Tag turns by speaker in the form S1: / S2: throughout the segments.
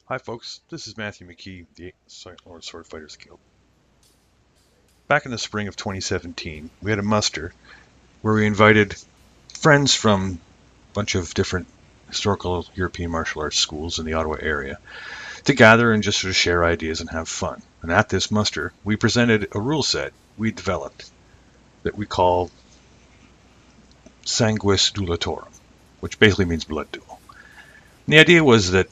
S1: Hi folks, this is Matthew McKee, the Lord Sword Fighters Guild. Back in the spring of 2017, we had a muster where we invited friends from a bunch of different historical European martial arts schools in the Ottawa area to gather and just sort of share ideas and have fun. And at this muster, we presented a rule set we developed that we call Sanguis Duellatorum, which basically means blood duel. And the idea was that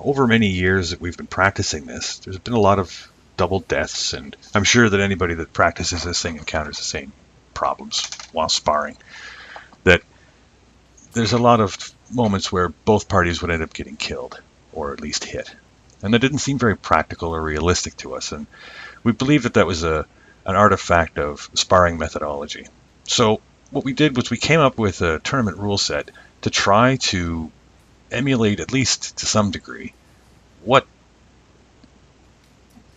S1: over many years that we've been practicing this, there's been a lot of double deaths, and I'm sure that anybody that practices this thing encounters the same problems while sparring. That there's a lot of moments where both parties would end up getting killed, or at least hit. And that didn't seem very practical or realistic to us, and we believed that that was an artifact of sparring methodology. So what we did was we came up with a tournament rule set to try to emulate, at least to some degree, what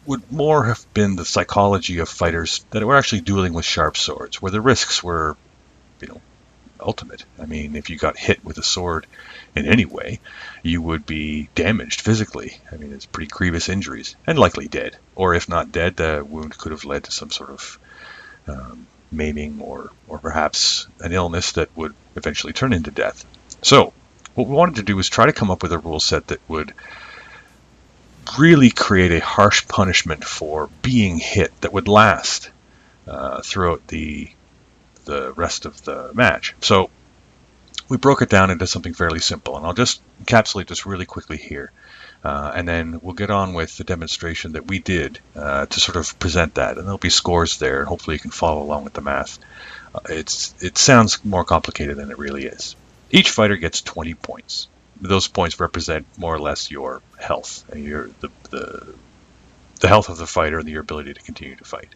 S1: would more have been the psychology of fighters that were actually dueling with sharp swords, where the risks were, ultimate. I mean, if you got hit with a sword in any way, you would be damaged physically. I mean, it's pretty grievous injuries, and likely dead. Or if not dead, the wound could have led to some sort of maiming or perhaps an illness that would eventually turn into death. So what we wanted to do was try to come up with a rule set that would really create a harsh punishment for being hit that would last throughout the rest of the match. So we broke it down into something fairly simple, and I'll just encapsulate this really quickly here, and then we'll get on with the demonstration that we did to sort of present that, and there'll be scores there, and hopefully you can follow along with the math. It sounds more complicated than it really is. Each fighter gets 20 points. Those points represent more or less your health, and the health of the fighter and your ability to continue to fight.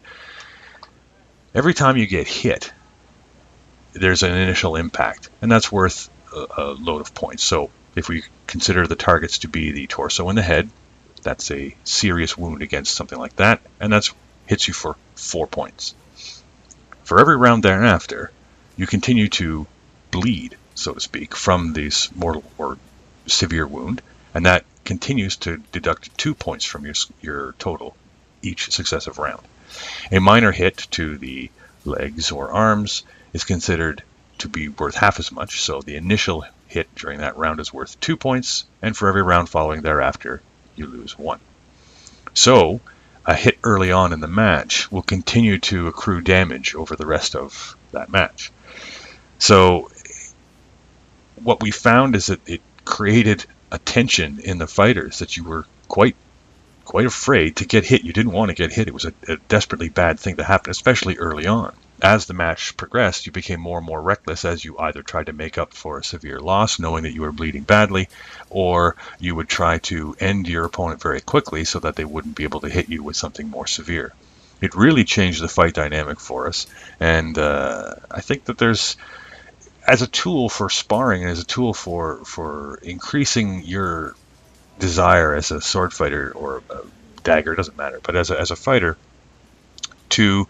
S1: Every time you get hit, there's an initial impact, and that's worth a load of points. So if we consider the targets to be the torso and the head, that's a serious wound against something like that, and that hits you for 4 points. For every round thereafter, you continue to bleed, so to speak, from this mortal or severe wound, and that continues to deduct 2 points from your total each successive round. A minor hit to the legs or arms is considered to be worth half as much, so the initial hit during that round is worth 2 points, and for every round following thereafter, you lose 1. So a hit early on in the match will continue to accrue damage over the rest of that match. So what we found is that it created a tension in the fighters that you were quite afraid to get hit. You didn't want to get hit. It was a desperately bad thing to happen, especially early on. As the match progressed, you became more and more reckless as you either tried to make up for a severe loss, knowing that you were bleeding badly, or you would try to end your opponent very quickly so that they wouldn't be able to hit you with something more severe. It really changed the fight dynamic for us, and I think that there's, as a tool for sparring and as a tool for increasing your desire as a sword fighter or a dagger, it doesn't matter, but as a fighter, to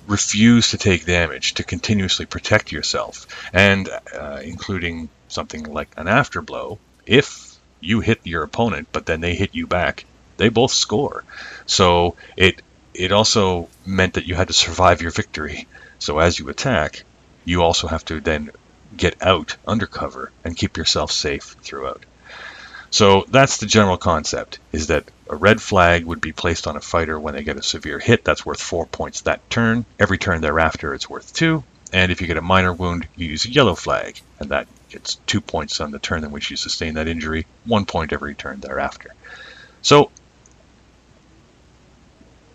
S1: refuse to take damage, to continuously protect yourself, and including something like an afterblow. If you hit your opponent but then they hit you back, they both score. So it also meant that you had to survive your victory. So as you attack, you also have to then get out undercover and keep yourself safe throughout. So that's the general concept, is that a red flag would be placed on a fighter when they get a severe hit. That's worth 4 points that turn. Every turn thereafter, it's worth 2. And if you get a minor wound, you use a yellow flag, and that gets 2 points on the turn in which you sustain that injury, 1 point every turn thereafter. So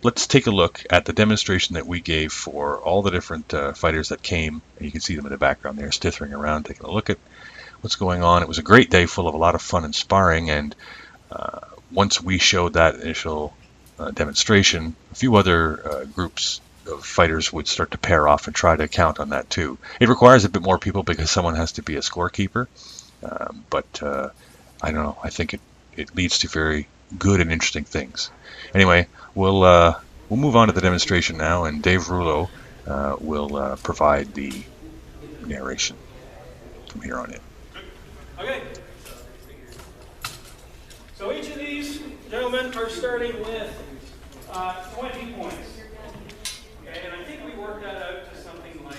S1: let's take a look at the demonstration that we gave for all the different fighters that came. And you can see them in the background there, stithering around, taking a look at what's going on. It was a great day full of a lot of fun and sparring, and once we showed that initial demonstration, a few other groups of fighters would start to pair off and try to count on that too. It requires a bit more people because someone has to be a scorekeeper, but I don't know, I think it leads to very good and interesting things. Anyway, we'll move on to the demonstration now, and Dave Rulo will provide the narration from here on in.
S2: Okay. So each of these Gentlemen are starting with 20 points. Okay, and I think we worked that out to something like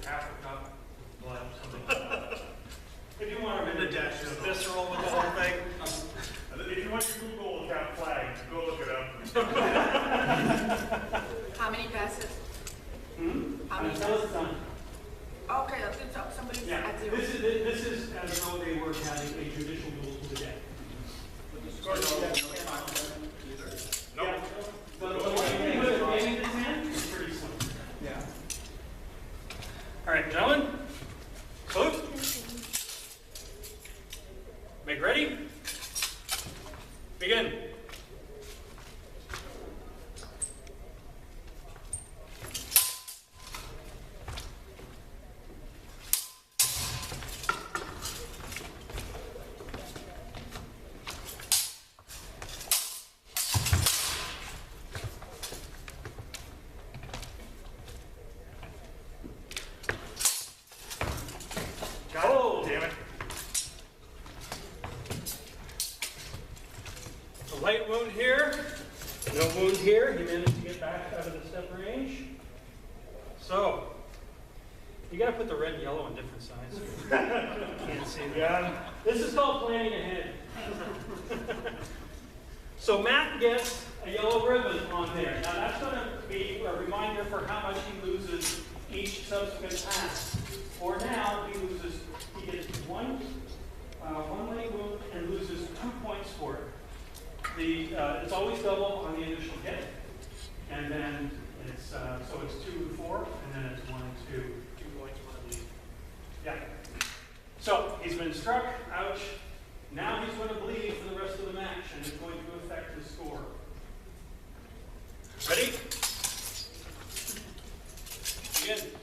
S2: half a cup of blood, something like that. If you want to really dash visceral with the whole thing.
S3: If you want your Google account flagged, go look it up.
S4: How many passes? How many
S2: Until it's
S4: passes?
S2: done.
S4: Okay, I think somebody's
S2: Yeah,
S4: at zero.
S2: this is as though they were having a judicial duel to the death.
S3: No.
S2: Yeah. But the one thing with getting this hand is pretty simple.
S5: Yeah.
S2: All right, gentlemen, salute. Make ready. Begin.
S3: Oh, damn it.
S2: A light wound here. No wound here. He managed to get back out of the step range. So, you got to put the red and yellow on different sides. Can't see that. This is called planning ahead. So Matt gets a yellow ribbon on there. Now that's going to be a reminder for how much he loses each subsequent pass. For now, he gets one leg wound and loses 2 points for it. It's always double on the initial hit, and then it's so it's 2 and 4, and then it's 1 and 2. 2 points, 1 and lead. Yeah. So he's been struck. Ouch. Now he's going to bleed for the rest of the match, and it's going to affect his score. Ready? Begin.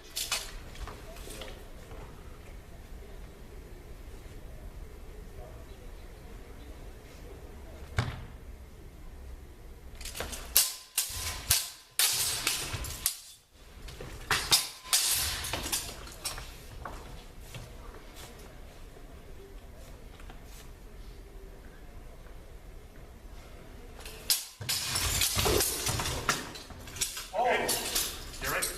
S3: You're right.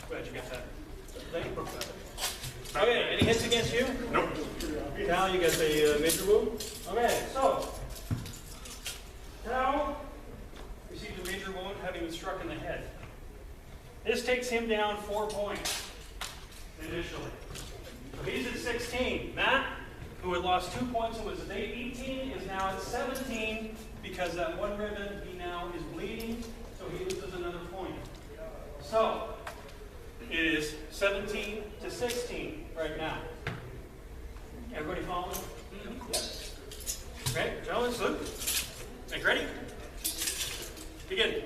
S2: Glad you got that. Okay, any hits against you?
S3: Nope.
S2: Cal, you got the major wound? Okay, so Cal received a major wound having been struck in the head. This takes him down 4 points initially. So he's at 16. Matt, who had lost 2 points and was at 18, is now at 17 because that one ribbon he now is bleeding, so he loses another point. So it is 17 to 16 right now. Everybody following? Yes. Okay, gentlemen, salute. Make ready. Begin.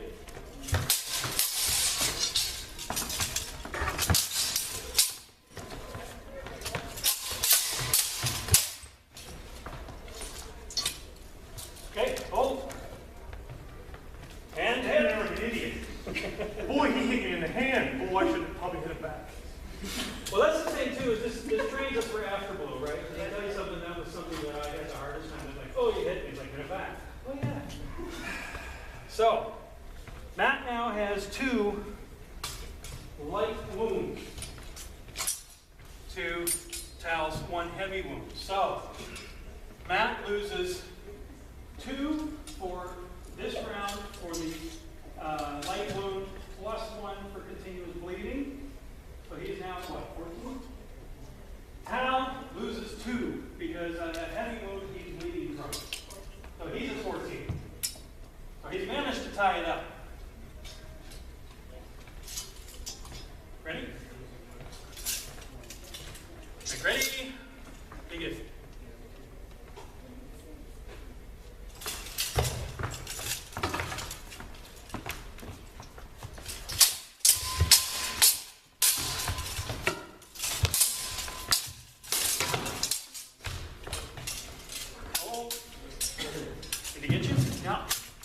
S2: Okay, hold. And hit.
S3: You're like an idiot. Boy, he hit you in the hand. Boy, I should probably hit it back.
S2: Well, that's the thing too, is this trains us for afterglow, right? Because I tell you something, that was something that I had the hardest time. It's like, oh, you hit me. It's like, hit it back. Oh, yeah. So, Matt now has 2 light wounds to Tal's 1 heavy wound. So, Matt loses 2 for this round for the light wound, plus 1 for continuous bleeding. So he's now at what, 14? Tal loses 2 because that heavy wound he's bleeding from. So he's at 14. So he's managed to tie it up. Ready? Make ready. Begin. Did he get you? No.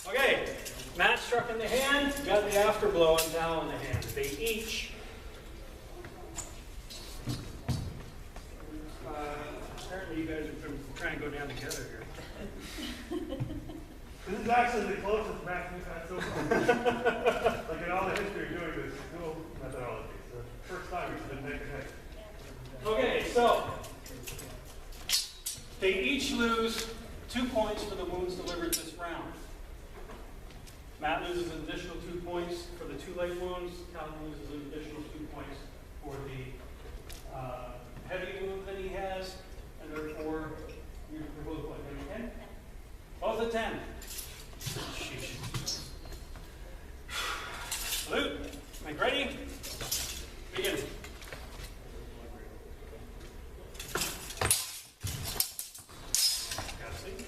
S2: Okay. Matt struck in the hand, got the afterblow on Tal in the hand. They each. Apparently you guys have been try and go down together here.
S3: This is actually the closest match we've had so far. Like in all the history of doing this dual methodology. So first time we've been neck and neck.
S2: Okay, so they each lose 2 points for the wounds delivered this round. Matt loses an additional 2 points for the 2 leg wounds. Calvin loses an additional 2 points for the heavy wound that he has, and therefore you're both what, 10? Both at 10. Sheesh. Salute. Make ready. Begin. Got a seat.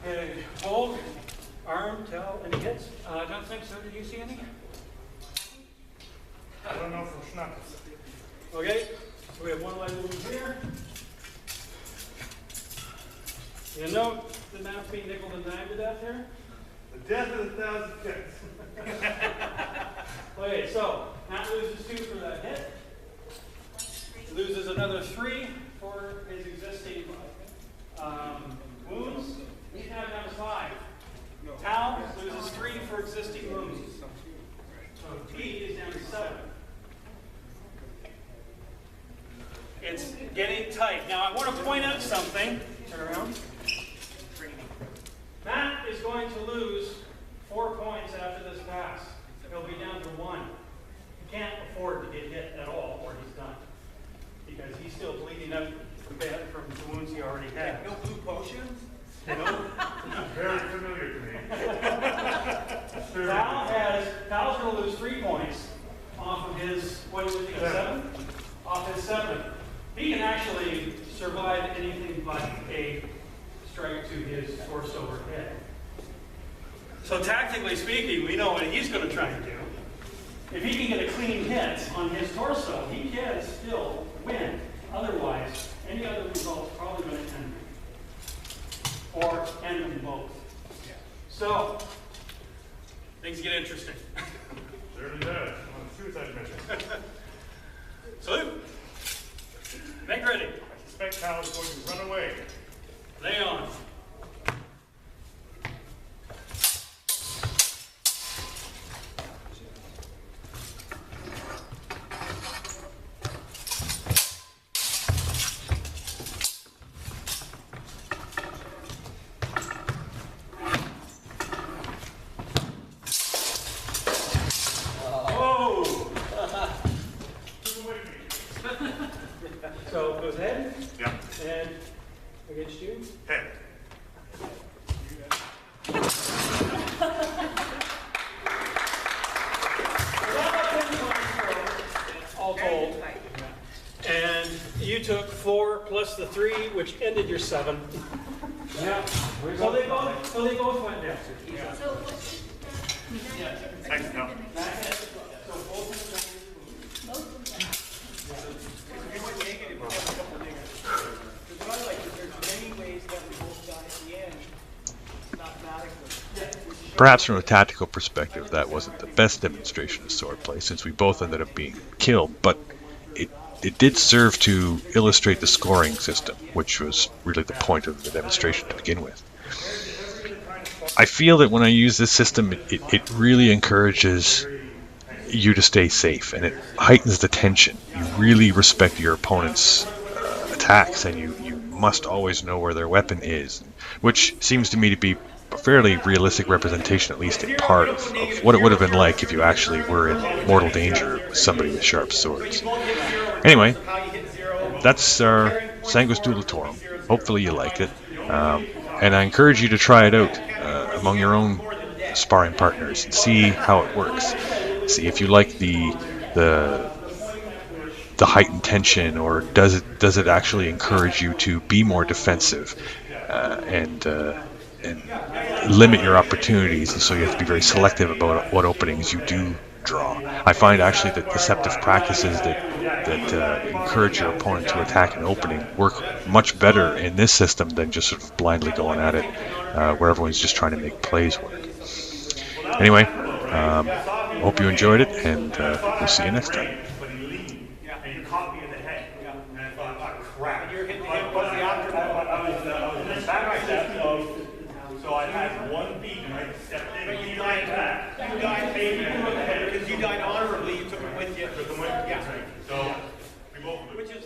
S2: Okay, hold, arm, tell, any hits? I don't think so. Did you see any?
S3: I don't know from Schnappers.
S2: Okay, so we have one leg wound here. You note the mouth being nickel and dimed to death here?
S3: The death of 1,000 kids.
S2: Okay, so Matt loses 2 for that hit. He loses another 3 for his existing wounds. He's now down to 5. Tal loses 3 for existing wounds. So T is down to 7. It's getting tight. Now I want to point out something. Turn around. Matt is going to lose 4 points after this pass. He'll be down to 1. He can't afford to get hit at all, or he's done. Because he's still bleeding out from the wounds he already had.
S5: No blue potions?
S2: No.
S3: Very familiar to me.
S2: Tal's going to lose 3 points off of his, what was he, 7? Off his 7. He can actually survive anything but a strike to his torso or head. So tactically speaking, we know what he's going to try and do. If he can get a clean hit on his torso, he can still win. Otherwise, any other result's probably going to end. Or end them both. So, things get interesting.
S3: Certainly does. On a suicide mission.
S2: Salute. Make ready.
S3: I suspect Kyle is going to run away.
S2: Lay on. So it goes head
S3: Yeah.
S2: and against you.
S3: Head.
S2: All told. And you took 4 plus the 3, which ended your 7. Yeah. So they both went down.
S3: Thanks, Kyle.
S2: So both
S5: We went negative, we have a couple of negatives. Because what I like is there's many ways that we both got at the end, mathematically.
S1: Perhaps from a tactical perspective, that wasn't the best demonstration of swordplay, since we both ended up being killed, but it did serve to illustrate the scoring system, which was really the point of the demonstration to begin with. I feel that when I use this system, it really encourages you to stay safe, and it heightens the tension. You really respect your opponent's attacks, and you must always know where their weapon is, which seems to me to be a fairly realistic representation, at least in part, of what it would have been like if you actually were in mortal danger with somebody with sharp swords. Anyway, that's our Sanguis Duellatorum. Hopefully you liked it, and I encourage you to try it out among your own sparring partners and see how it works. See if you like the heightened tension, or does it actually encourage you to be more defensive and limit your opportunities, and so you have to be very selective about what openings you do draw. I find actually that deceptive practices that encourage your opponent to attack an opening work much better in this system than just sort of blindly going at it where everyone's just trying to make plays work. Anyway, hope you enjoyed it, and we'll see you next time.
S3: But he leaned, and he caught me in the head. And I thought, oh, crap.
S5: And you're hitting him plus the aftermath.
S3: I was in the back step of, so I had one beat and I stepped in.
S5: But
S3: He
S5: you
S3: ran back.
S5: died, you died,
S3: Because
S5: because you died honorably, you took him with you.
S3: the win.
S5: Yeah.
S3: So we both.
S5: Which is